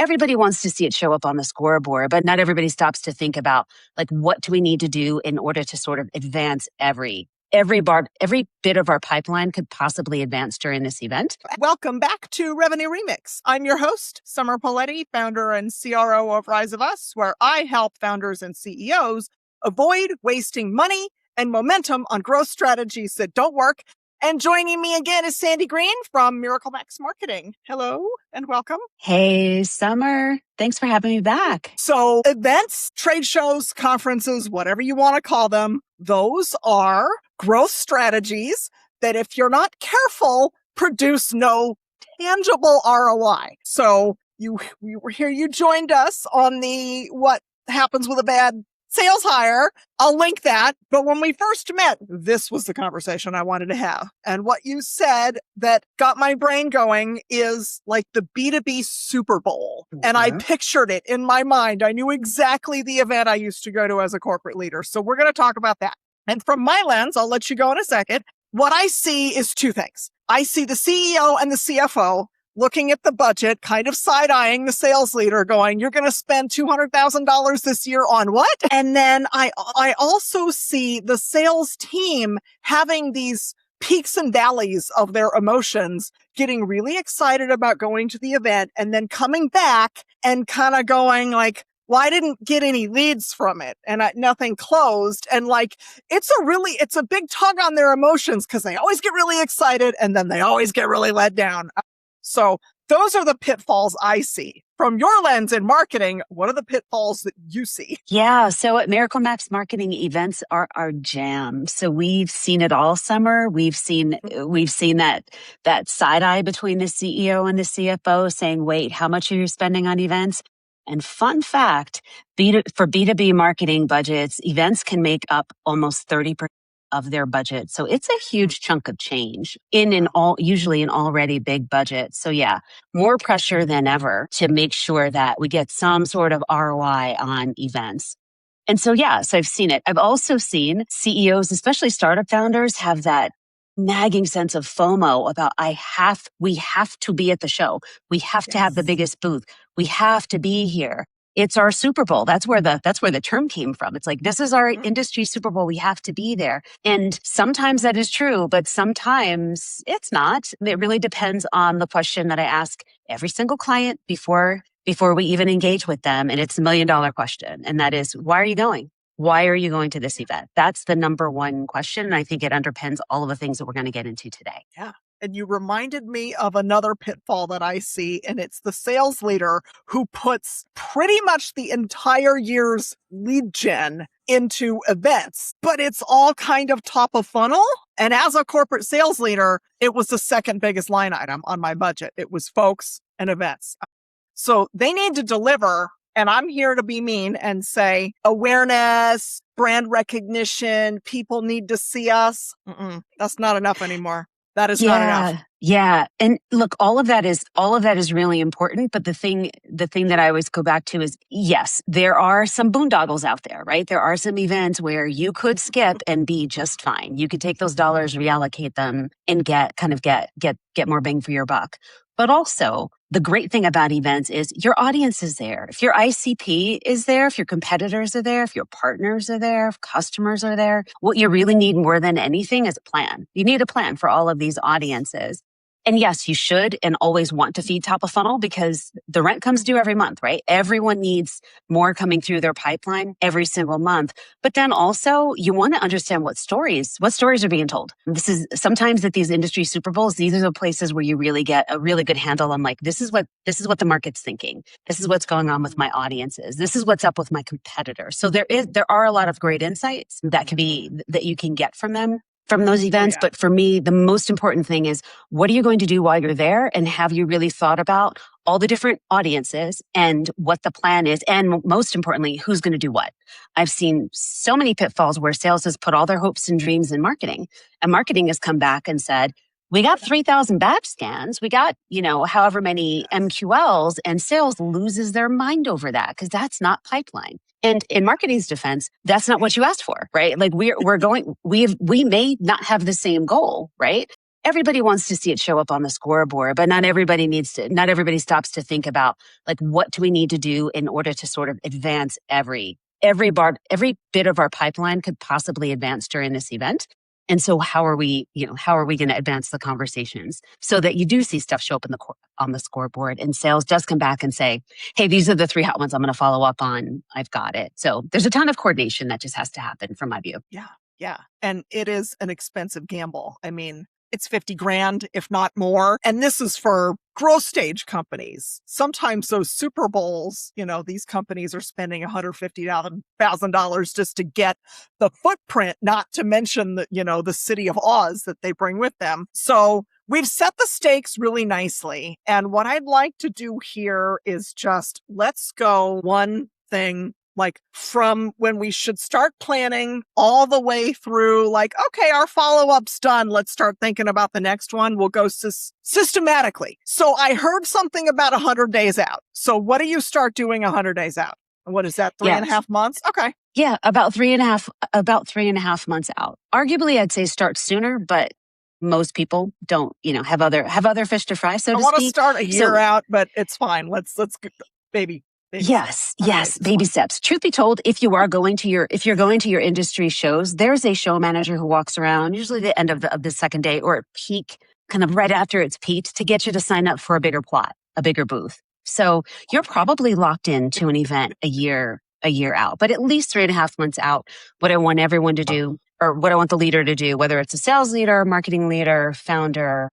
everybody wants to see it show up on the scoreboard, but not everybody stops to think about like, what do we need to do in order to sort of advance every bit of our pipeline could possibly advance during this event. Welcome back to Revenue Remix. I'm your host, Summer Poletti, founder and CRO of Rise of Us, where I help founders and CEOs avoid wasting money and momentum on growth strategies that don't work. And joining me again is Sandi Green from Miracle Max Marketing. Hello and welcome. Hey, Summer. Thanks for having me back. So events, trade shows, conferences, whatever you want to call them, those are growth strategies that if you're not careful, produce no tangible ROI. So you were here, you joined us on the what happens with a bad sales hire. I'll link that. But when we first met, this was the conversation I wanted to have. And what you said that got my brain going is like the B2B Super Bowl. Mm-hmm. And I pictured it in my mind. I knew exactly the event I used to go to as a corporate leader. So we're going to talk about that. And from my lens, I'll let you go in a second. What I see is two things. I see the CEO and the CFO looking at the budget, kind of side-eyeing the sales leader going, you're going to spend $200,000 this year on what? And then I also see the sales team having these peaks and valleys of their emotions, getting really excited about going to the event and then coming back and kind of going like, well, I didn't get any leads from it and nothing closed. And like, it's a big tug on their emotions because they always get really excited and then they always get really let down. So those are the pitfalls I see. From your lens in marketing, what are the pitfalls that you see? Yeah. So at Miracle Max Marketing, events are our jam. So we've seen it all summer. We've seen that side eye between the CEO and the CFO saying, wait, how much are you spending on events? And fun fact, for B2B marketing budgets, events can make up almost 30% of their budget. So it's a huge chunk of change usually an already big budget. So yeah, more pressure than ever to make sure that we get some sort of ROI on events. And so I've seen it. I've also seen CEOs, especially startup founders, have that nagging sense of FOMO about we have to be at the show. We have to have the biggest booth. We have to be here. It's our Super Bowl. That's where the term came from. It's like, this is our industry Super Bowl. We have to be there. And sometimes that is true, but sometimes it's not. It really depends on the question that I ask every single client before we even engage with them. And it's $1 million question. And that is, why are you going? Why are you going to this event? That's the number one question. And I think it underpins all of the things that we're going to get into today. Yeah. And you reminded me of another pitfall that I see, and it's the sales leader who puts pretty much the entire year's lead gen into events, but it's all kind of top of funnel. And as a corporate sales leader, it was the second biggest line item on my budget. It was folks and events. So they need to deliver. And I'm here to be mean and say awareness, brand recognition, people need to see us. That's not enough anymore. That is not enough. Yeah. And look, all of that is really important. But the thing that I always go back to is, yes, there are some boondoggles out there, right? There are some events where you could skip and be just fine. You could take those dollars, reallocate them, and get more bang for your buck. But also, the great thing about events is your audience is there. If your ICP is there, if your competitors are there, if your partners are there, if customers are there, what you really need more than anything is a plan. You need a plan for all of these audiences. And yes, you should and always want to feed top of funnel because the rent comes due every month, right? Everyone needs more coming through their pipeline every single month. But then also you want to understand what stories are being told. This is sometimes at these industry Super Bowls, these are the places where you really get a really good handle on like, this is what the market's thinking. This is what's going on with my audiences. This is what's up with my competitors. So there are a lot of great insights that you can get from them. From those events. But for me, the most important thing is, what are you going to do while you're there? And have you really thought about all the different audiences and what the plan is? And most importantly, who's going to do what? I've seen so many pitfalls where sales has put all their hopes and dreams in marketing, and marketing has come back and said, we got 3,000 batch scans. We got, however many MQLs, and sales loses their mind over that because that's not pipeline. And in marketing's defense, that's not what you asked for, right? Like we may not have the same goal, right? everybody wants to see it show up on the scoreboard, but not everybody stops to think about like, what do we need to do in order to sort of advance every bit of our pipeline could possibly advance during this event. And so how are we going to advance the conversations so that you do see stuff show up on the scoreboard, and sales does come back and say, hey, these are the 3 hot ones I'm going to follow up on. I've got it. So there's a ton of coordination that just has to happen from my view. Yeah. Yeah. And it is an expensive gamble. I mean, it's 50 grand, if not more. And this is for growth stage companies. Sometimes those Super Bowls, these companies are spending $150,000 just to get the footprint, not to mention the city of Oz that they bring with them. So we've set the stakes really nicely. And what I'd like to do here is just let's go one thing, like from when we should start planning all the way through, like, okay, our follow-up's done. Let's start thinking about the next one. We'll go systematically. So I heard something about 100 days out. So what do you start doing 100 days out? What is that? 3.5 months? Okay. Yeah. About three and a half months out. Arguably, I'd say start sooner, but most people don't, have other fish to fry, so to speak. I want to start a year out, but it's fine. Let's baby. Yes, baby steps. Truth be told, if you're going to your industry shows, there's a show manager who walks around, usually the end of the second day or at peak, kind of right after it's peaked, to get you to sign up for a bigger plot, a bigger booth. So you're probably locked into an event a year out, but at least 3.5 months out. What I want everyone to do, or what I want the leader to do, whether it's a sales leader, marketing leader, founder,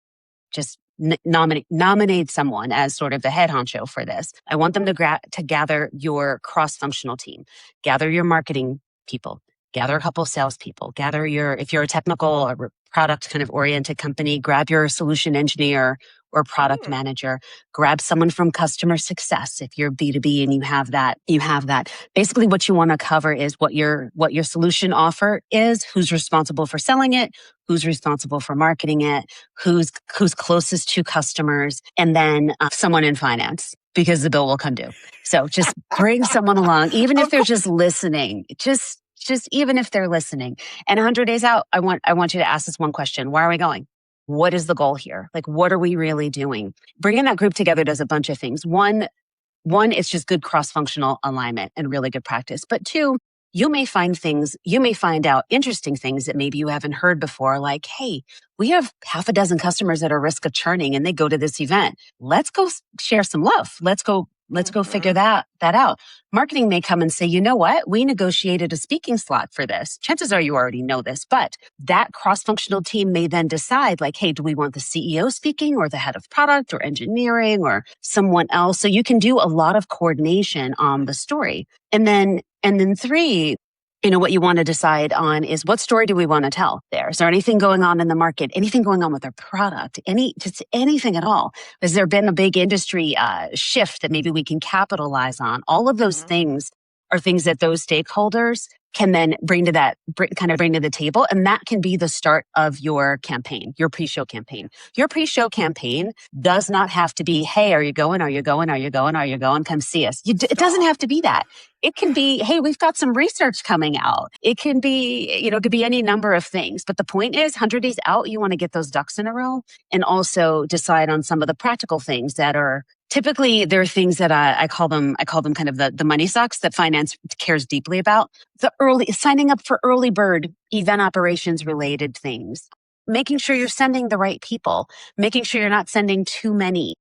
just nominate someone as sort of the head honcho for this. I want them to gather your cross-functional team, gather your marketing people, gather a couple of salespeople, if you're a technical or product kind of oriented company, grab your solution engineer or product manager, grab someone from customer success. If you're B2B and you have that. Basically what you want to cover is what your solution offer is, who's responsible for selling it, who's responsible for marketing it, who's closest to customers, and then someone in finance, because the bill will come due. So just bring someone along, even if they're just listening, just even if they're listening. And 100 days out, I want you to ask this one question. Why are we going? What is the goal here? Like, what are we really doing? Bringing that group together does a bunch of things. One, it's just good cross-functional alignment and really good practice. But 2, you may find out interesting things that maybe you haven't heard before, like, hey, we have half a dozen customers at a risk of churning and they go to this event. Let's go share some love. Let's go figure that out. Marketing may come and say, you know what? We negotiated a speaking slot for this. Chances are you already know this, but that cross-functional team may then decide, like, hey, do we want the CEO speaking or the head of product or engineering or someone else? So you can do a lot of coordination on the story. And then 3, what you want to decide on is, what story do we want to tell there? Is there anything going on in the market? Anything going on with our product? Anything at all? Has there been a big industry shift that maybe we can capitalize on? All of those things are things that those stakeholders can then bring to the table. And that can be the start of your campaign, your pre-show campaign. Your pre-show campaign does not have to be, hey, are you going? Are you going? Are you going? Are you going? Come see us. It doesn't have to be that. It can be, hey, we've got some research coming out. It can be, it could be any number of things. But the point is, 100 days out, you want to get those ducks in a row and also decide on some of the practical things that are typically, there are things that I call them kind of the money sucks that finance cares deeply about. Signing up for early bird event operations related things, making sure you're sending the right people, making sure you're not sending too many,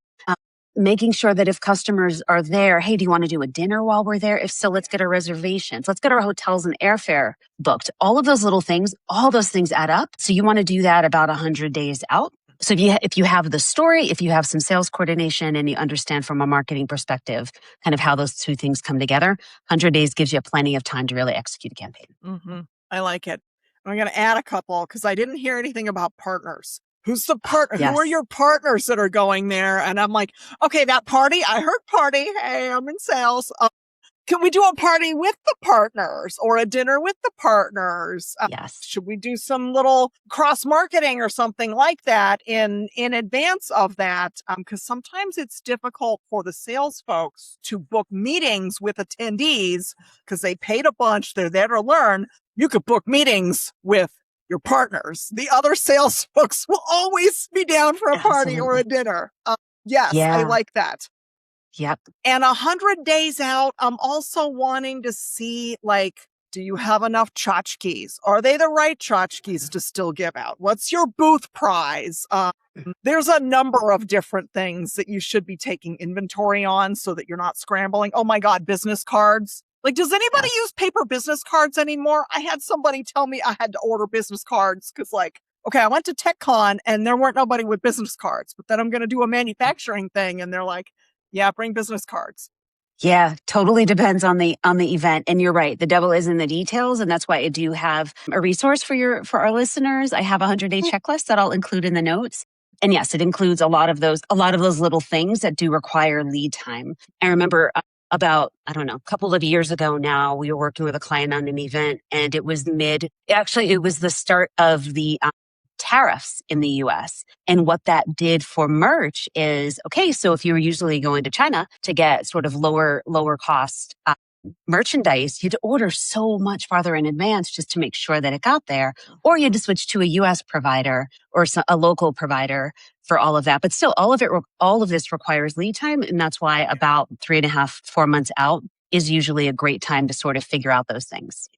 making sure that if customers are there, hey, do you want to do a dinner while we're there? If so, let's get our reservations. Let's get our hotels and airfare booked. All of those little things, all those things add up. So you want to do that about 100 days out. So if you have the story, if you have some sales coordination and you understand from a marketing perspective kind of how those 2 things come together, 100 days gives you plenty of time to really execute a campaign. Mm-hmm. I like it. I'm going to add a couple because I didn't hear anything about partners. Who's the partner? Yes. Who are your partners that are going there? And I'm like, okay, that party, I heard party. Hey, I'm in sales. Can we do a party with the partners or a dinner with the partners? Yes. Should we do some little cross marketing or something like that in advance of that? Because sometimes it's difficult for the sales folks to book meetings with attendees because they paid a bunch. They're there to learn. You could book meetings with your partners. The other sales folks will always be down for a party or a dinner. Yes, I like that. Yep. And 100 days out, I'm also wanting to see, like, do you have enough tchotchkes? Are they the right tchotchkes to still give out? What's your booth prize? There's a number of different things that you should be taking inventory on so that you're not scrambling. Oh my God, business cards. Like, does anybody use paper business cards anymore? I had somebody tell me I had to order business cards because, like, okay, I went to TechCon and there weren't nobody with business cards, but then I'm going to do a manufacturing thing and they're like, yeah, bring business cards. Yeah, totally depends on the event. And you're right. The devil is in the details. And that's why I do have a resource for our listeners. I have a 100-day checklist that I'll include in the notes. And yes, it includes a lot of those little things that do require lead time. I remember about, I don't know, a couple of years ago now, we were working with a client on an event and it was it was the start of the tariffs in the US. And what that did for merch is, okay, so if you were usually going to China to get sort of lower cost merchandise, you'd order so much farther in advance just to make sure that it got there, or you had to switch to a US provider or a local provider for all of that. But still, all of this requires lead time. And that's why about 3.5, 4 months out is usually a great time to sort of figure out those things.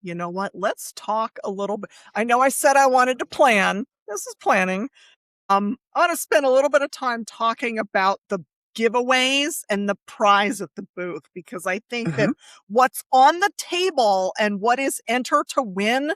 You know what? Let's talk a little bit. I know I said I wanted to plan. This is planning. I want to spend a little bit of time talking about the giveaways and the prize at the booth, because I think that what's on the table and what is enter to win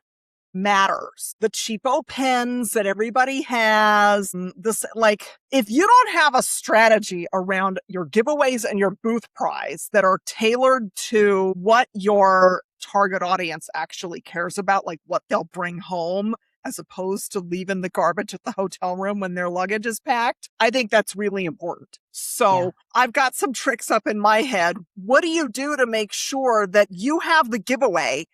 matters. The cheapo pens that everybody has, this, like, if you don't have a strategy around your giveaways and your booth prize that are tailored to what your target audience actually cares about, like what they'll bring home, as opposed to leaving the garbage at the hotel room when their luggage is packed, I think that's really important. So I've got some tricks up in my head. What do you do to make sure that you have the giveaway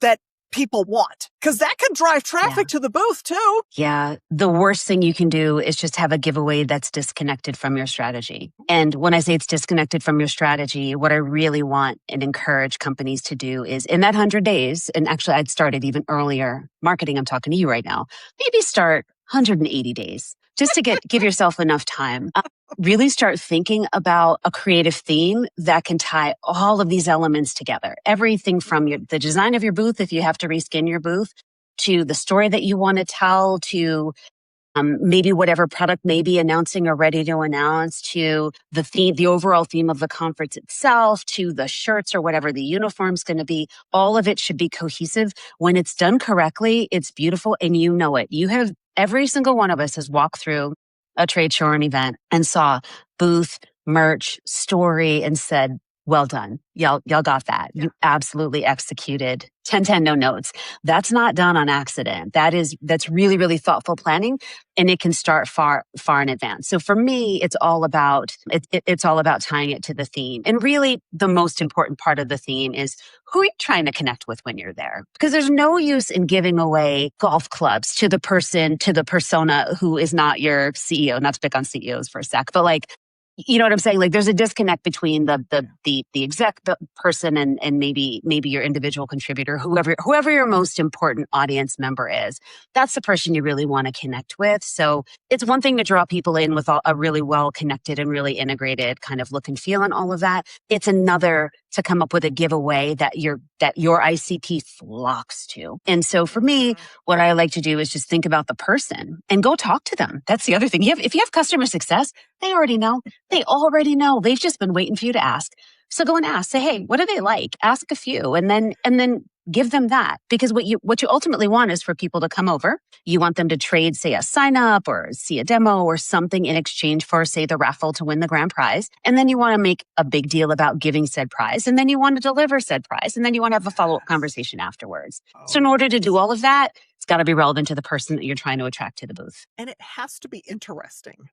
that people want? Because that can drive traffic to the booth too. Yeah. The worst thing you can do is just have a giveaway that's disconnected from your strategy. And when I say it's disconnected from your strategy, what I really want and encourage companies to do is in that 100 days, and actually I'd started even earlier, marketing, I'm talking to you right now, maybe start 180 days just to give yourself enough time. Really start thinking about a creative theme that can tie all of these elements together. Everything from the design of your booth, if you have to reskin your booth, to the story that you want to tell, to maybe whatever product may be announcing or ready to announce, to the theme, the overall theme of the conference itself, to the shirts or whatever the uniform's going to be. All of it should be cohesive. When it's done correctly, it's beautiful and you know it. Every single one of us has walked through a trade show or an event and saw booth, merch, story, and said, well done. Y'all got that. You absolutely executed 10-10, no notes. That's not done on accident. That's really, really thoughtful planning, and it can start far in advance. So for me, it's all about tying it to the theme. And really the most important part of the theme is who are you trying to connect with when you're there? Because there's no use in giving away golf clubs to the persona who is not your CEO. Not to pick on CEOs for a sec, but like, you know what I'm saying? Like there's a disconnect between the exec person and maybe your individual contributor, whoever your most important audience member is. That's the person you really want to connect with. So it's one thing to draw people in with a really well connected and really integrated kind of look and feel and all of that. It's another to come up with a giveaway that your ICP flocks to. And so for me, what I like to do is just think about the person and go talk to them. That's the other thing. If you have customer success, they already know. They already know. They've just been waiting for you to ask. So go and ask. Say, hey, what do they like? Ask a few, and then give them that. Because what you ultimately want is for people to come over. You want them to trade, say, a sign up or see a demo or something in exchange for, say, the raffle to win the grand prize. And then you want to make a big deal about giving said prize. And then you want to deliver said prize. And then you want to have a follow-up conversation afterwards. So in order to do all of that, it's got to be relevant to the person that you're trying to attract to the booth. And it has to be interesting.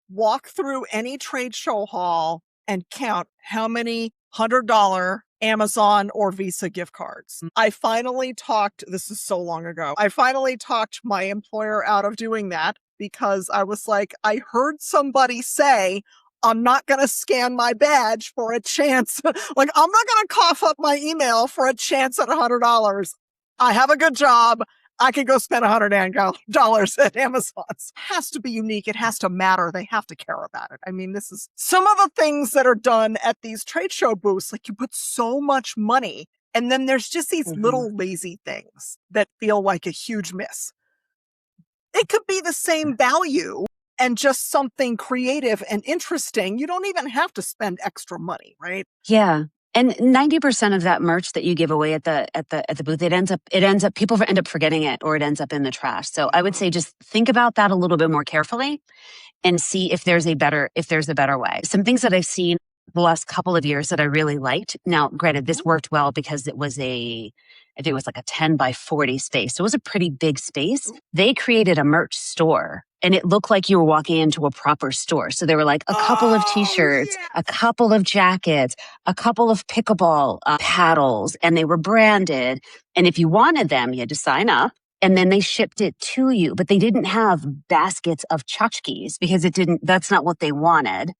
Walk through any trade show hall and count how many $100 Amazon or Visa gift cards. I finally talked, this is so long ago, I finally talked my employer out of doing that because I was like, I heard somebody say, I'm not going to scan my badge for a chance. Like, I'm not going to cough up my email for a chance at $100. I have a good job. I could go spend $100 at Amazon. It has to be unique. It has to matter. They have to care about it. I mean, this is some of the things that are done at these trade show booths. Like, you put so much money, and then there's just these little lazy things that feel like a huge miss. It could be the same value and just something creative and interesting. You don't even have to spend extra money, right? Yeah. And 90% of that merch that you give away at the booth, it ends up people end up forgetting it, or it ends up in the trash. So I would say just think about that a little bit more carefully and see if there's a better way. Some things that I've seen the last couple of years that I really liked. Now, granted, this worked well because it was I think it was like a 10 by 40 space. So it was a pretty big space. They created a merch store, and it looked like you were walking into a proper store. So there were like a couple of t-shirts, a couple of jackets, a couple of pickleball paddles, and they were branded. And if you wanted them, you had to sign up. And then they shipped it to you, but they didn't have baskets of tchotchkes because that's not what they wanted.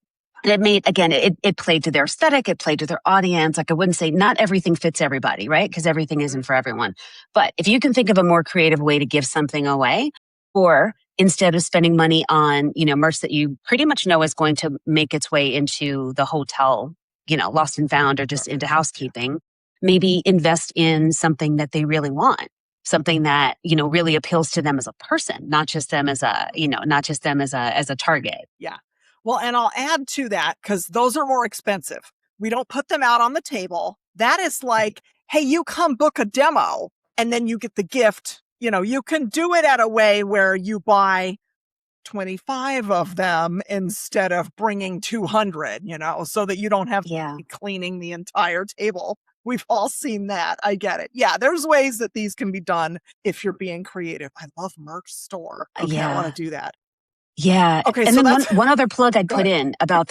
And it played to their aesthetic. It played to their audience. Like, I wouldn't say not everything fits everybody, right? Because everything isn't for everyone. But if you can think of a more creative way to give something away, or instead of spending money on, merch that you pretty much know is going to make its way into the hotel, lost and found, or just into housekeeping, maybe invest in something that they really want. Something that, really appeals to them as a person, not just them as a target. Yeah. Well, and I'll add to that, because those are more expensive. We don't put them out on the table. That is like, hey, you come book a demo and then you get the gift. You can do it at a way where you buy 25 of them instead of bringing 200, so that you don't have to be cleaning the entire table. We've all seen that. I get it. Yeah, there's ways that these can be done if you're being creative. I love merch store. Okay, I want to do that. Yeah. Okay. And So then one other plug I'd put in about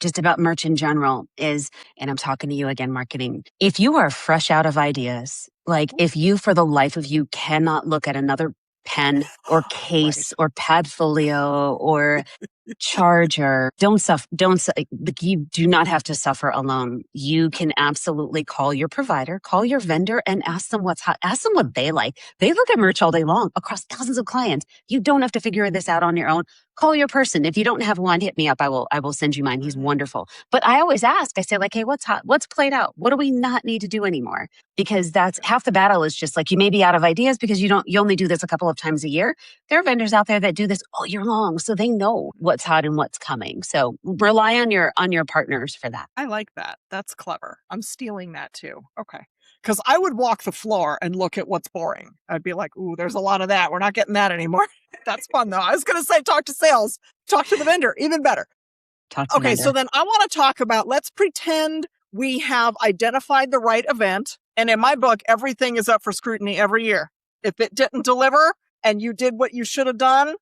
just about merch in general is, and I'm talking to you again, marketing. If you are fresh out of ideas, like if you, for the life of you, cannot look at another pen or case or Padfolio or charger, you do not have to suffer alone. You can absolutely call your provider, call your vendor, and ask them what's hot. Ask them what they like. They look at merch all day long across thousands of clients. You don't have to figure this out on your own. Call your person. If you don't have one, hit me up. I will send you mine. He's wonderful. But I always ask, I say like, hey, what's hot? What's played out? What do we not need to do anymore? Because that's half the battle. Is just like, you may be out of ideas because you only do this a couple of times a year. There are vendors out there that do this all year long. So they know what's hot and what's coming. So rely on your partners for that. I like that. That's clever. I'm stealing that too. Okay. Because I would walk the floor and look at what's boring. I'd be like, ooh, there's a lot of that. We're not getting that anymore. That's fun though. I was going to say, talk to sales, talk to the vendor, even better. Okay. So then I want to talk about, let's pretend we have identified the right event. And in my book, everything is up for scrutiny every year. If it didn't deliver and you did what you should have done,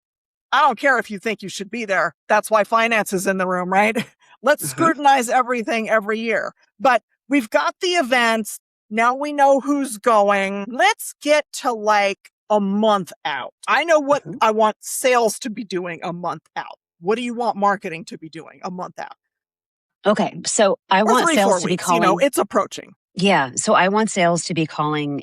I don't care if you think you should be there. That's why finance is in the room, right? Let's scrutinize everything every year. But we've got the events. Now we know who's going. Let's get to like a month out. I know what I want sales to be doing a month out. What do you want marketing to be doing a month out? Okay. So I want sales to be calling. It's approaching. Yeah. So I want sales to be calling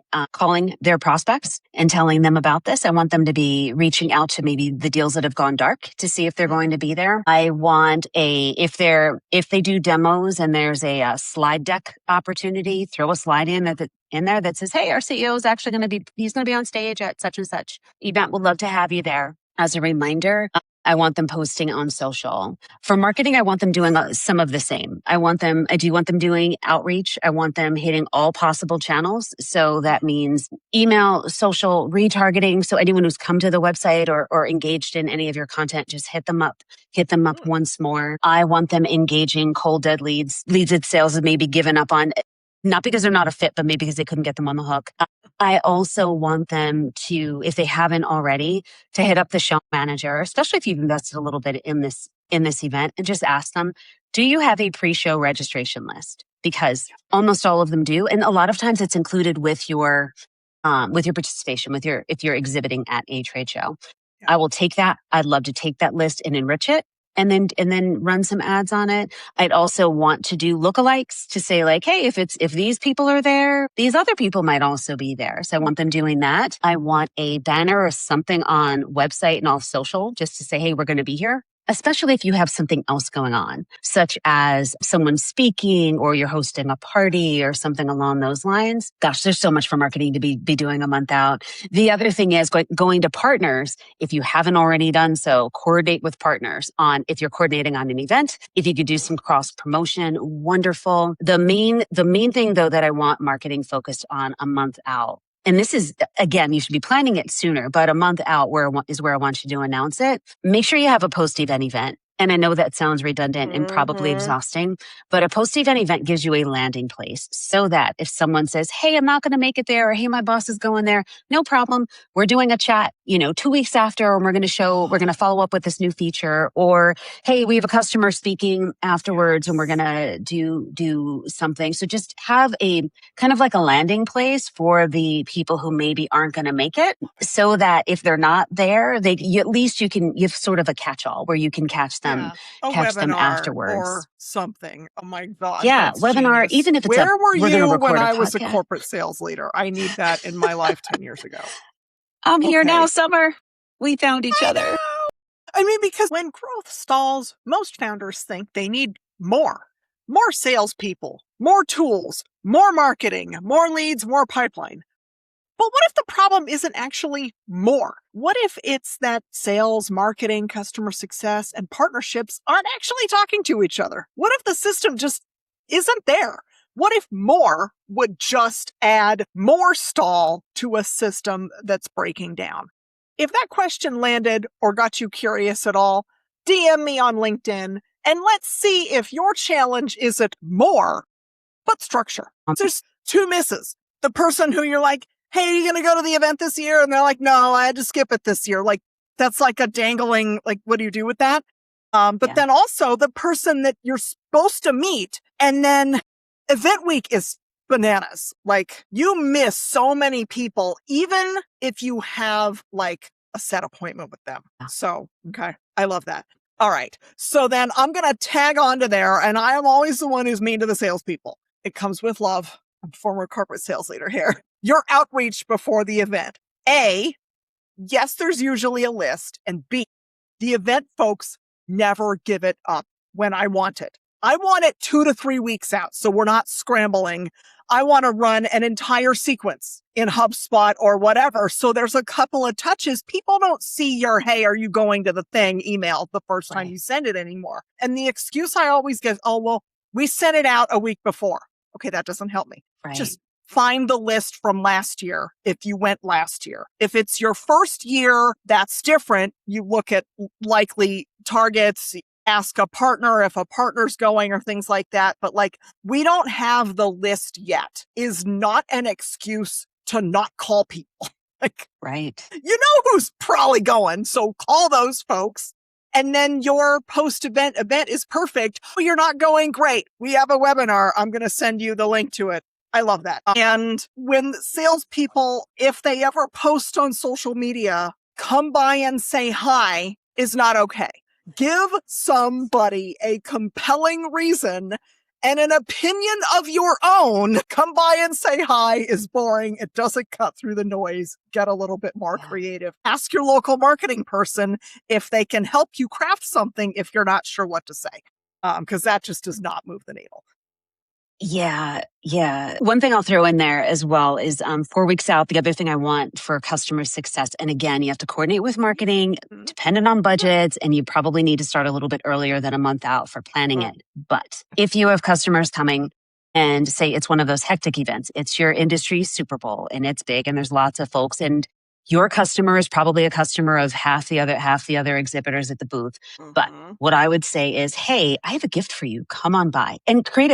their prospects and telling them about this. I want them to be reaching out to maybe the deals that have gone dark to see if they're going to be there. I want if they do demos and there's a slide deck opportunity, throw a slide in there that says, hey, our CEO is actually he's going to be on stage at such and such event. Would love to have you there. As a reminder, I want them posting on social. For marketing, I want them doing some of the same. I do want them doing outreach. I want them hitting all possible channels. So that means email, social, retargeting. So anyone who's come to the website or engaged in any of your content, just hit them up once more. I want them engaging cold dead leads that sales have maybe given up on, not because they're not a fit, but maybe because they couldn't get them on the hook. I also want them to, if they haven't already, to hit up the show manager, especially if you've invested a little bit in this event, and just ask them, do you have a pre-show registration list? Because almost all of them do. And a lot of times it's included with your participation, if you're exhibiting at a trade show. Yeah. I will take that. I'd love to take that list and enrich it and then run some ads on it. I'd also want to do lookalikes to say like, hey, if these people are there, these other people might also be there. So I want them doing that. I want a banner or something on website and all social just to say, hey, we're going to be here. Especially if you have something else going on, such as someone speaking or you're hosting a party or something along those lines. Gosh, there's so much for marketing to be doing a month out. The other thing is going to partners. If you haven't already done so, coordinate with partners on if you're coordinating on an event. If you could do some cross promotion, wonderful. The main thing though that I want marketing focused on a month out. And this is, again, you should be planning it sooner, but a month out is where I want you to announce it. Make sure you have a post-event event. And I know that sounds redundant and probably exhausting, but a post-event event gives you a landing place so that if someone says, hey, I'm not going to make it there, or hey, my boss is going there, no problem. We're doing a chat, 2 weeks after, and we're going to follow up with this new feature, or hey, we have a customer speaking afterwards and we're going to do something. So just have a kind of like a landing place for the people who maybe aren't going to make it so that if they're not there, at least you have sort of a catch-all where you can catch them. Catch them afterwards or something. Oh my God. Yeah, webinar, genius. even if it's Where were you when I was a podcast. corporate sales leader? I need that in my life 10 years ago. I'm here now, Summer. We found each other. I mean, because when growth stalls, most founders think they need more salespeople, more tools, more marketing, more leads, more pipeline. But what if the problem isn't actually more? What if it's that sales, marketing, customer success, and partnerships aren't actually talking to each other? What if the system just isn't there? What if more would just add more stall to a system that's breaking down? If that question landed or got you curious at all, DM me on LinkedIn and let's see if your challenge isn't more, but structure. There's two misses. The person who you're like, hey, are you going to go to the event this year? And they're like, no, I had to skip it this year. Like, that's like a dangling, like, what do you do with that? Then also the person that you're supposed to meet. And then event week is bananas. Like, you miss so many people, even if you have like a set appointment with them. So, okay. I love that. All right. So then I'm going to tag onto there. And I am always the one who's mean to the salespeople. It comes with love. I'm former corporate sales leader here. Your outreach before the event. A, yes, there's usually a list. And B, the event folks never give it up when I want it. I want it 2 to 3 weeks out, so we're not scrambling. I want to run an entire sequence in HubSpot or whatever. So there's a couple of touches. People don't see your, hey, are you going to the thing email the first time you send it anymore. And the excuse I always get, oh, well, we sent it out a week before. Okay, that doesn't help me. Right. Just find the list from last year if you went last year. If it's your first year, that's different. You look at likely targets, ask a partner if a partner's going or things like that. But like, we don't have the list yet is not an excuse to not call people. Like, right. You know who's probably going. So call those folks. And then your post-event event is perfect. Oh, you're not going? Great. We have a webinar. I'm going to send you the link to it. I love that. And when salespeople, if they ever post on social media, come by and say hi is not okay. Give somebody a compelling reason and an opinion of your own. Come by and say hi is boring. It doesn't cut through the noise. Get a little bit more creative. Ask your local marketing person if they can help you craft something if you're not sure what to say. Because that just does not move the needle. Yeah. One thing I'll throw in there as well is 4 weeks out. The other thing I want for customer success, and again, you have to coordinate with marketing, dependent on budgets, and you probably need to start a little bit earlier than a month out for planning it. But if you have customers coming and say it's one of those hectic events, it's your industry Super Bowl and it's big and there's lots of folks, and your customer is probably a customer of half the other exhibitors at the booth. But what I would say is, hey, I have a gift for you. Come on by and get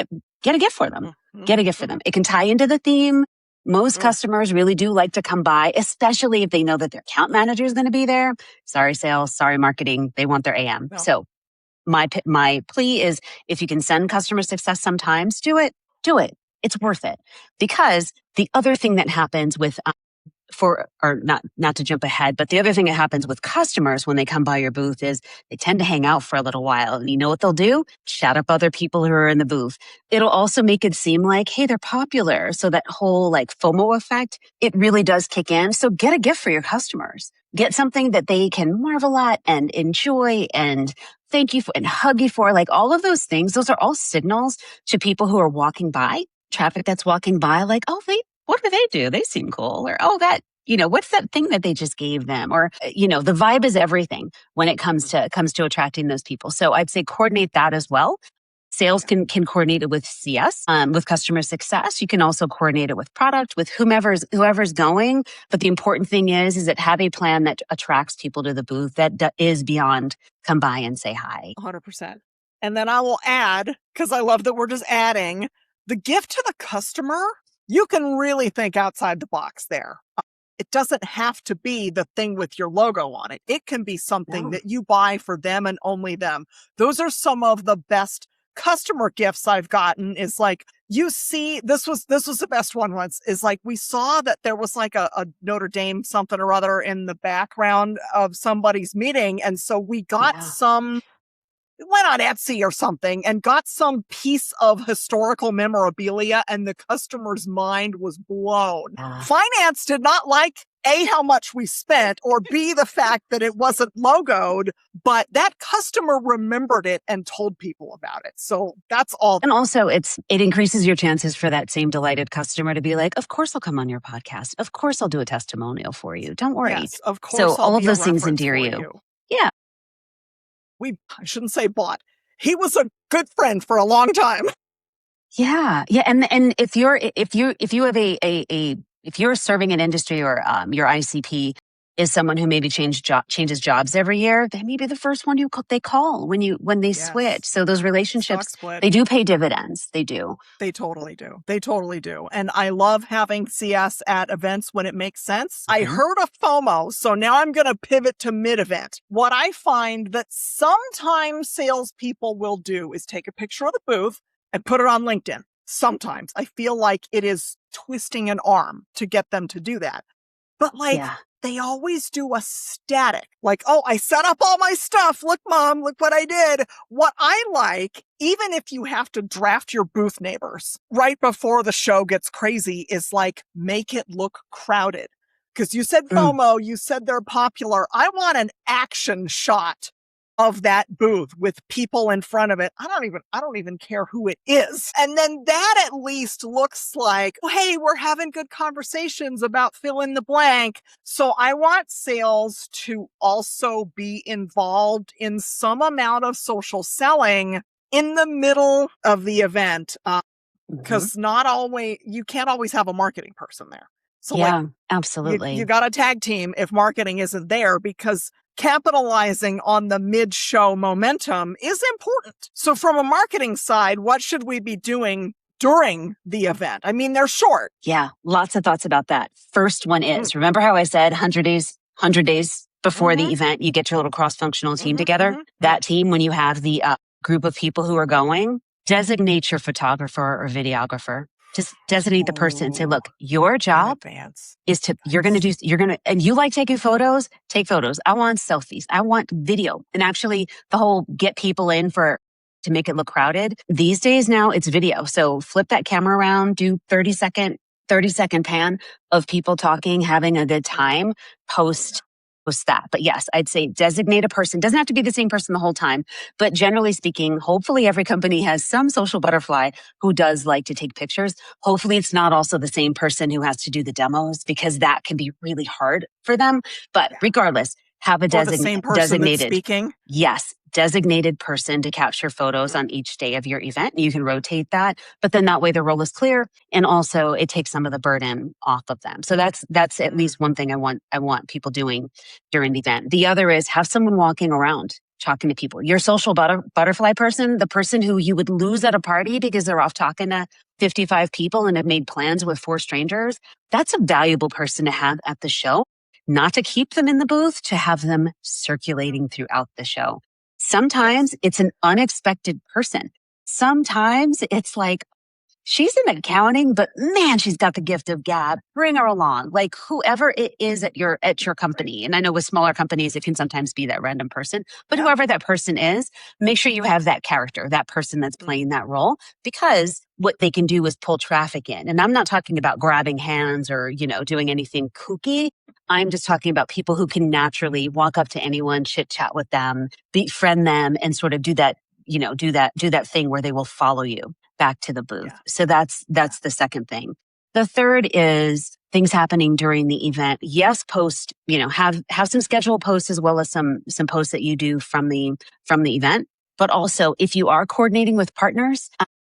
a gift for them. Get a gift for them. It can tie into the theme. Most customers really do like to come by, especially if they know that their account manager is going to be there. Sorry, sales. Sorry, marketing. They want their AM. No. So my plea is, if you can send customer success sometimes, do it. It's worth it. Because the other thing that happens with or not to jump ahead, but the other thing that happens with customers when they come by your booth is they tend to hang out for a little while. And you know what they'll do? Chat up other people who are in the booth. It'll also make it seem like, hey, they're popular. So that whole like FOMO effect, it really does kick in. So get a gift for your customers. Get something that they can marvel at and enjoy and thank you for and hug you for. Like all of those things, those are all signals to people who are walking by, traffic that's walking by, like, oh, what do they do? They seem cool. Or, oh, what's that thing that they just gave them? Or, the vibe is everything when it comes to attracting those people. So I'd say coordinate that as well. Sales can coordinate it with CS, with customer success. You can also coordinate it with product, with whoever's going. But the important thing is that have a plan that attracts people to the booth that is beyond come by and say hi. 100%. And then I will add, because I love that we're just adding, the gift to the customer. You can really think outside the box there. It doesn't have to be the thing with your logo on it. It can be something that you buy for them and only them. Those are some of the best customer gifts I've gotten. Is like, you see, this was the best one once, is like, we saw that there was like a Notre Dame something or other in the background of somebody's meeting. And so we got went on Etsy or something and got some piece of historical memorabilia, and the customer's mind was blown. Finance did not like A, how much we spent, or B, the fact that it wasn't logoed, but that customer remembered it and told people about it. So that's all. And also it increases your chances for that same delighted customer to be like, of course I'll come on your podcast. Of course I'll do a testimonial for you. Don't worry. Yes, of course. So all of those things endear you. Yeah. I shouldn't say bought. He was a good friend for a long time. Yeah. Yeah. And if you have if you're serving an industry or your ICP is someone who maybe changes jobs every year, they may be the first one they call when they switch. So those relationships, they do pay dividends. They do. They totally do. They totally do. And I love having CS at events when it makes sense. I heard of FOMO, so now I'm going to pivot to mid-event. What I find that sometimes salespeople will do is take a picture of the booth and put it on LinkedIn. Sometimes I feel like it is twisting an arm to get them to do that. But they always do a static, like, oh, I set up all my stuff. Look, mom, look what I did. What I like, even if you have to draft your booth neighbors right before the show gets crazy, is like, make it look crowded. Because you said FOMO, you said they're popular. I want an action shot of that booth with people in front of it. I don't even care who it is. And then that at least looks like, oh, hey, we're having good conversations about fill in the blank. So I want sales to also be involved in some amount of social selling in the middle of the event. Because you can't always have a marketing person there. So absolutely. You got a tag team if marketing isn't there, because capitalizing on the mid-show momentum is important. So from a marketing side, what should we be doing during the event? I mean, they're short. Yeah, lots of thoughts about that. First one is, remember how I said 100 days before the event, you get your little cross-functional team together? That team, when you have the group of people who are going, designate your photographer or videographer. Just designate the person and say, look, your job is and you like taking photos, take photos. I want selfies. I want video. And actually the whole get people in to make it look crowded. These days now it's video. So flip that camera around, do 30-second pan of people talking, having a good time, post that. But yes, I'd say designate a person. Doesn't have to be the same person the whole time, but generally speaking, hopefully every company has some social butterfly who does like to take pictures. Hopefully it's not also the same person who has to do the demos, because that can be really hard for them. But regardless, have a designated speaking. Yes, designated person to capture photos on each day of your event. You can rotate that, but then that way the role is clear, and also it takes some of the burden off of them. So that's at least one thing I want people doing during the event. The other is have someone walking around talking to people. Your social butterfly person, the person who you would lose at a party because they're off talking to 55 people and have made plans with 4 strangers. That's a valuable person to have at the show. Not to keep them in the booth, to have them circulating throughout the show. Sometimes it's an unexpected person. Sometimes it's like she's in accounting, but man, she's got the gift of gab. Bring her along. Like whoever it is at your company. And I know with smaller companies, it can sometimes be that random person, but whoever that person is, make sure you have that character, that person that's playing that role, because what they can do is pull traffic in. And I'm not talking about grabbing hands or, doing anything kooky. I'm just talking about people who can naturally walk up to anyone, chit chat with them, befriend them, and sort of do that, do that thing where they will follow you back to the booth. Yeah. So that's the second thing. The third is things happening during the event. Yes, post, have some scheduled posts as well as some posts that you do from the event. But also if you are coordinating with partners,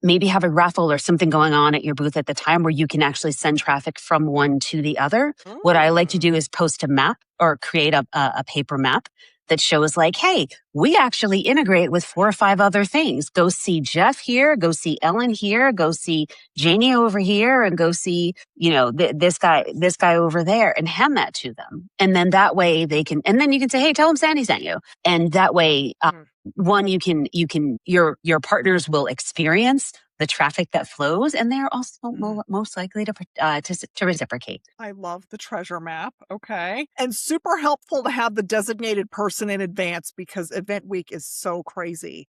maybe have a raffle or something going on at your booth at the time where you can actually send traffic from one to the other. What I like to do is post a map or create a paper map that shows like, hey, we actually integrate with 4 or 5 other things. Go see Jeff here, go see Ellen here, go see Janie over here, and go see, this guy over there, and hand that to them. And then that way they can, and then you can say, hey, tell them Sandy sent you. And that way, one, your partners will experience the traffic that flows, and they're also most likely to reciprocate. I love the treasure map. Okay. And super helpful to have the designated person in advance because event week is so crazy.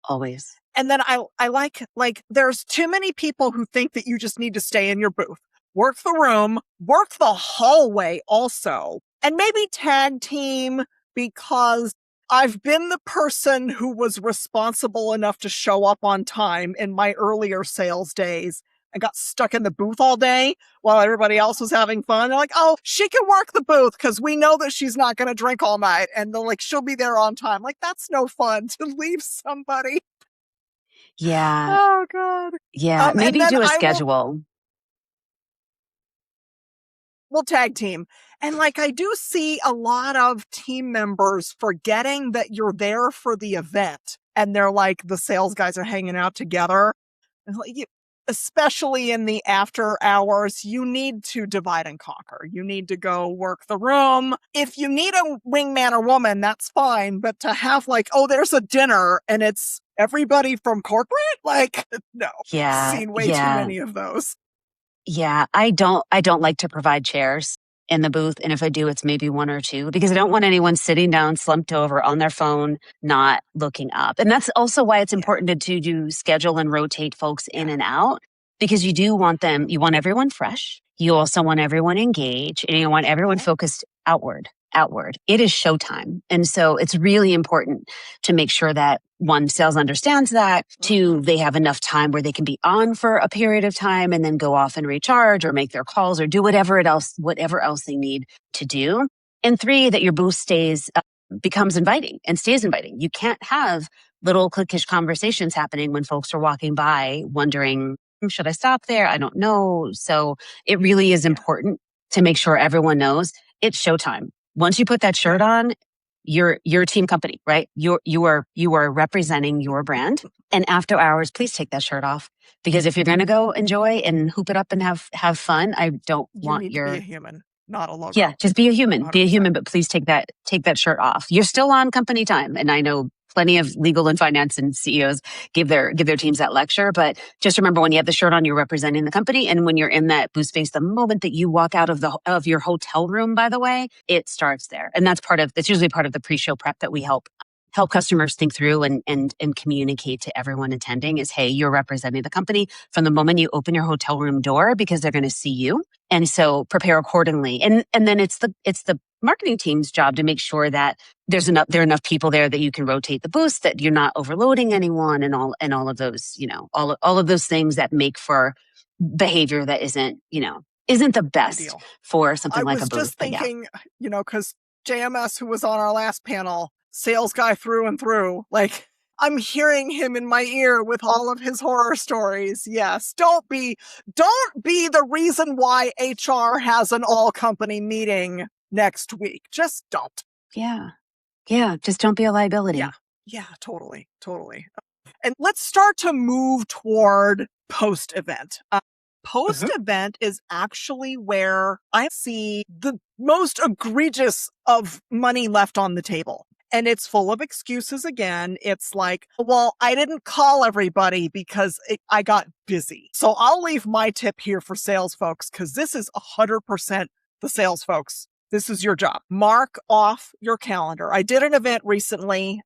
Always. And then I like there's too many people who think that you just need to stay in your booth, work the room, work the hallway also, and maybe tag team, because I've been the person who was responsible enough to show up on time in my earlier sales days and got stuck in the booth all day while everybody else was having fun. They're like, oh, she can work the booth because we know that she's not going to drink all night. And they're like, she'll be there on time. Like, that's no fun to leave somebody. Yeah. Oh, God. Yeah. Maybe do a schedule. We'll tag team. And I do see a lot of team members forgetting that you're there for the event. And they're like, the sales guys are hanging out together. Especially in the after hours, you need to divide and conquer. You need to go work the room. If you need a wingman or woman, that's fine. But to have there's a dinner and it's everybody from corporate, no. Yeah. I've seen way too many of those. Yeah, I don't like to provide chairs in the booth. And if I do, it's maybe 1 or 2, because I don't want anyone sitting down, slumped over on their phone, not looking up. And that's also why it's important to do schedule and rotate folks in and out, because you want everyone fresh. You also want everyone engaged, and you want everyone focused outward. It is showtime. And so it's really important to make sure that 1, sales understands that. 2, they have enough time where they can be on for a period of time and then go off and recharge or make their calls or do whatever else they need to do. And 3, that your booth becomes inviting and stays inviting. You can't have little cliquish conversations happening when folks are walking by wondering, should I stop there? I don't know. So it really is important to make sure everyone knows it's showtime. Once you put that shirt on, you're a team company, right? You are representing your brand. And after hours, please take that shirt off, because if you're going to go enjoy and hoop it up and have fun, I don't want to be a human, not a logo. Yeah, just be a human. 100%. Be a human, but please take that shirt off. You're still on company time, and I know plenty of legal and finance and CEOs give their teams that lecture. But just remember, when you have the shirt on, you're representing the company. And when you're in that booth space, the moment that you walk out of your hotel room, by the way, it starts there. And that's usually part of the pre-show prep that we help customers think through and communicate to everyone attending is, hey, you're representing the company from the moment you open your hotel room door, because they're going to see you. And so prepare accordingly. And then it's the marketing team's job to make sure that there are enough people there that you can rotate the booths, that you're not overloading anyone, and all of those, all of those things that make for behavior that isn't the best ideal for something like a booth. I was just thinking, because JMS, who was on our last panel, sales guy through and through, I'm hearing him in my ear with all of his horror stories. Yes. Don't be the reason why HR has an all company meeting next week. Just don't. Yeah. Yeah. Just don't be a liability. Yeah. Yeah, totally. And let's start to move toward post-event. Post-event is actually where I see the most egregious of money left on the table. And it's full of excuses again. It's like, well, I didn't call everybody because I got busy. So I'll leave my tip here for sales folks, because this is 100% the sales folks. This is your job. Mark off your calendar. I did an event recently,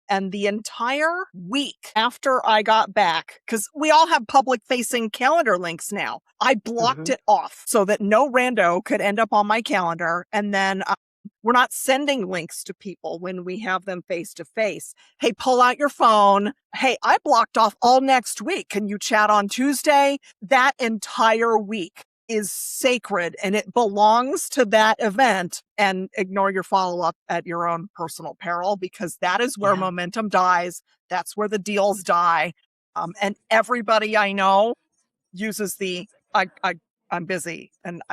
and the entire week after I got back, because we all have public facing calendar links now, I blocked it off so that no rando could end up on my calendar. And then we're not sending links to people when we have them face to face. Hey, pull out your phone. Hey, I blocked off all next week. Can you chat on Tuesday? That entire week is sacred and it belongs to that event, and ignore your follow-up at your own personal peril, because that is where momentum dies. That's where the deals die. And everybody I know uses I'm busy, and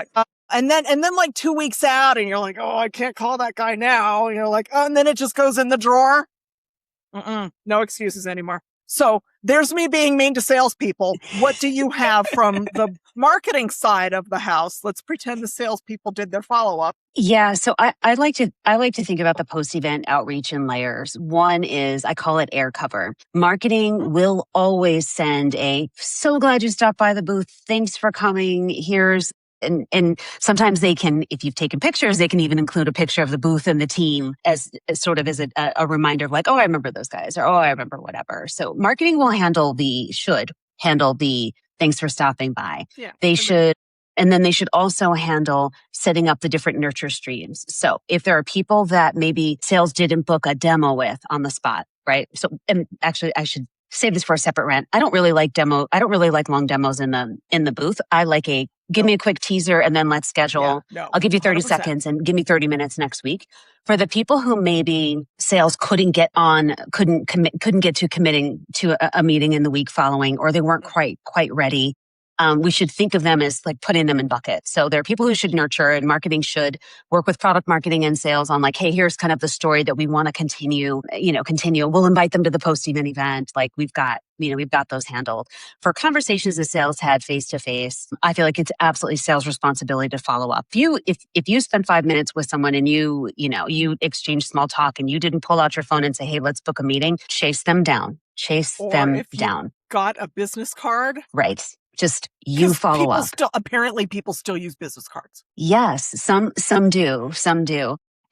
then like 2 weeks out and you're like, oh, I can't call that guy now. And you're like, oh, and then it just goes in the drawer. No excuses anymore. So there's me being mean to salespeople. What do you have from the marketing side of the house? Let's pretend the salespeople did their follow-up. Yeah, so I like to think about the post-event outreach in layers. One is, I call it air cover. Marketing will always send so glad you stopped by the booth. Thanks for coming. And sometimes they can, if you've taken pictures, they can even include a picture of the booth and the team as sort of as a reminder of like, oh, I remember those guys, or oh, I remember whatever. So marketing will should handle the thanks for stopping by. Yeah, and then they should also handle setting up the different nurture streams. So if there are people that maybe sales didn't book a demo with on the spot, right? So, and actually I should save this for a separate rant. I don't really like long demos in the booth. I like give me a quick teaser and then let's schedule. I'll give you 30 100%. seconds and give me 30 minutes next week. For the people who maybe sales couldn't get to committing to a meeting in the week following, or they weren't quite ready, we should think of them as like putting them in buckets. So there are people who should nurture, and marketing should work with product marketing and sales on like, hey, here's kind of the story that we want to continue. We'll invite them to the post-event event. Like we've got those handled. For conversations that sales had face to face, I feel like it's absolutely sales responsibility to follow up. If you spend 5 minutes with someone and you exchange small talk and you didn't pull out your phone and say, hey, let's book a meeting, chase them down. Got a business card. Right. Just you follow up. Apparently people still use business cards. Yes, some do.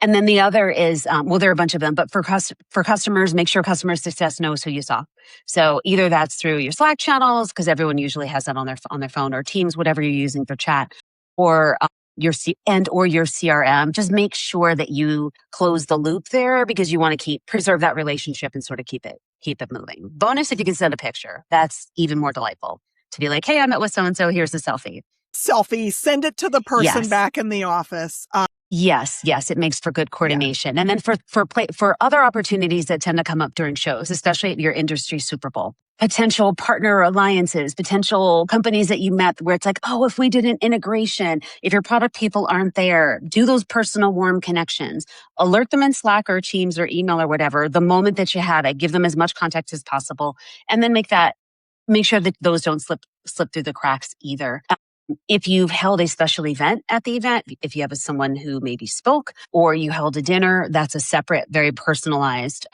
And then the other is, there are a bunch of them, but for customers, make sure customer success knows who you saw. So either that's through your Slack channels, because everyone usually has that on their phone, or Teams, whatever you're using for chat, or your CRM. Just make sure that you close the loop there, because you want to preserve that relationship and sort of keep it moving. Bonus if you can send a picture. That's even more delightful. To be like, hey, I met with so-and-so, here's a selfie. Send it to the person back in the office. Yes, it makes for good coordination. Yeah. And then for other opportunities that tend to come up during shows, especially at your industry Super Bowl, potential partner alliances, potential companies that you met where it's like, oh, if we did an integration, if your product people aren't there, do those personal warm connections, alert them in Slack or Teams or email or whatever, the moment that you had it, give them as much context as possible, and then make sure that those don't slip through the cracks either. If you've held a special event at the event, if you have someone who maybe spoke or you held a dinner, that's a separate, very personalized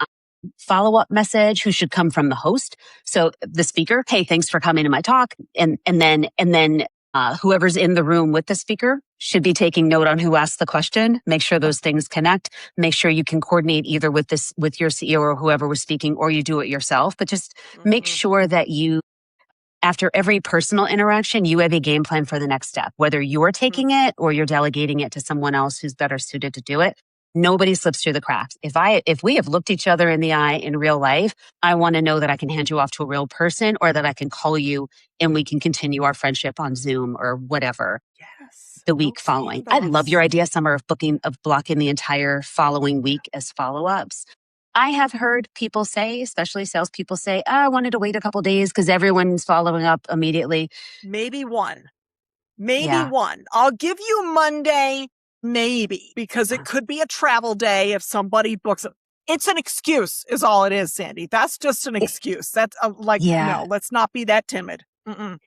follow-up message who should come from the host. So the speaker, hey, thanks for coming to my talk. And then whoever's in the room with the speaker should be taking note on who asked the question. Make sure those things connect. Make sure you can coordinate either with your CEO or whoever was speaking, or you do it yourself. But just make sure that after every personal interaction, you have a game plan for the next step, whether you're taking it or you're delegating it to someone else who's better suited to do it. Nobody slips through the cracks. If we have looked each other in the eye in real life, I want to know that I can hand you off to a real person, or that I can call you and we can continue our friendship on Zoom or whatever. Yes. The week following. I love your idea, Summer, of blocking the entire following week as follow-ups. I have heard people say, especially salespeople say, I wanted to wait a couple days because everyone's following up immediately. Maybe one. I'll give you Monday, maybe, because it could be a travel day if somebody books it. It's an excuse is all it is, Sandi. That's just an excuse. That's no, let's not be that timid.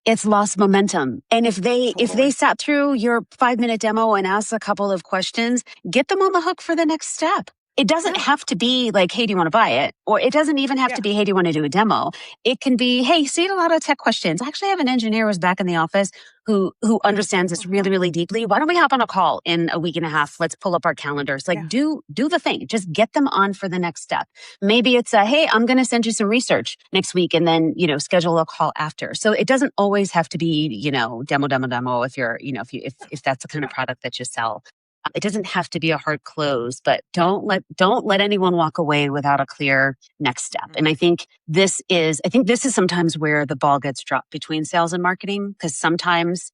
It's lost momentum. And if they sat through your 5-minute demo and asked a couple of questions, get them on the hook for the next step. it doesn't have to be like, hey, do you want to buy it? Or it doesn't even have to be, hey, do you want to do a demo? It can be, hey, see a lot of tech questions. I actually have an engineer who's back in the office who understands this really, really deeply. Why don't we hop on a call in a week and a half? Let's pull up our calendars. Like do the thing. Just get them on for the next step. Maybe it's a, hey, I'm going to send you some research next week and then, schedule a call after. So it doesn't always have to be, demo if you're, if that's the kind of product that you sell. It doesn't have to be a hard close, but don't let anyone walk away without a clear next step. And I think this is sometimes where the ball gets dropped between sales and marketing, because sometimes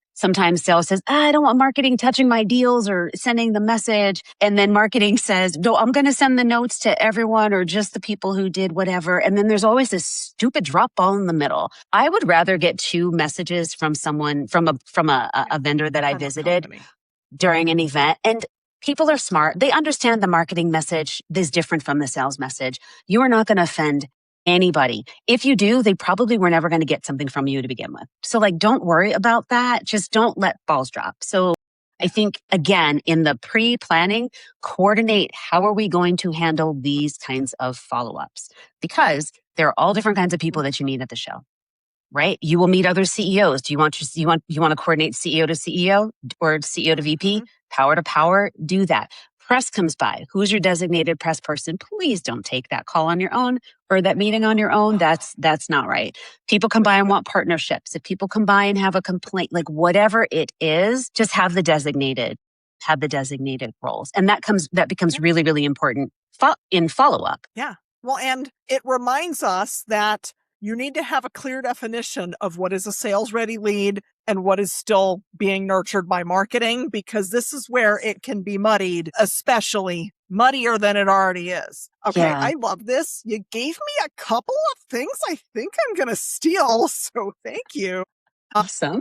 sales says, I don't want marketing touching my deals or sending the message. And then marketing says, no, I'm going to send the notes to everyone or just the people who did whatever. And then there's always this stupid drop ball in the middle. I would rather get 2 messages from someone, from a vendor that I visited during an event. And people are smart. They understand the marketing message is different from the sales message. You are not going to offend anybody. If you do, they probably were never going to get something from you to begin with. So don't worry about that. Just don't let balls drop. So I think, again, in the pre-planning, coordinate how are we going to handle these kinds of follow-ups? Because there are all different kinds of people that you meet at the show. Right? You will meet other CEOs. Do you want to coordinate CEO to CEO or CEO to VP? Power to power? Do that. Press comes by. Who's your designated press person? Please don't take that call on your own or that meeting on your own. That's not right. People come by and want partnerships. If people come by and have a complaint, like whatever it is, just have the designated roles. And that becomes really, really important in follow-up. Yeah. Well, and it reminds us that you need to have a clear definition of what is a sales-ready lead and what is still being nurtured by marketing, because this is where it can be muddied, especially muddier than it already is. Okay, Yeah. I love this. You gave me a couple of things I think I'm going to steal, so thank you. Awesome.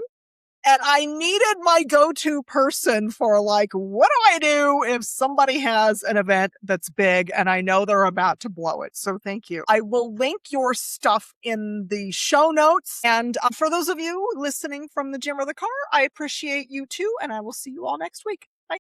And I needed my go-to person for what do I do if somebody has an event that's big and I know they're about to blow it? So thank you. I will link your stuff in the show notes. And for those of you listening from the gym or the car, I appreciate you too. And I will see you all next week.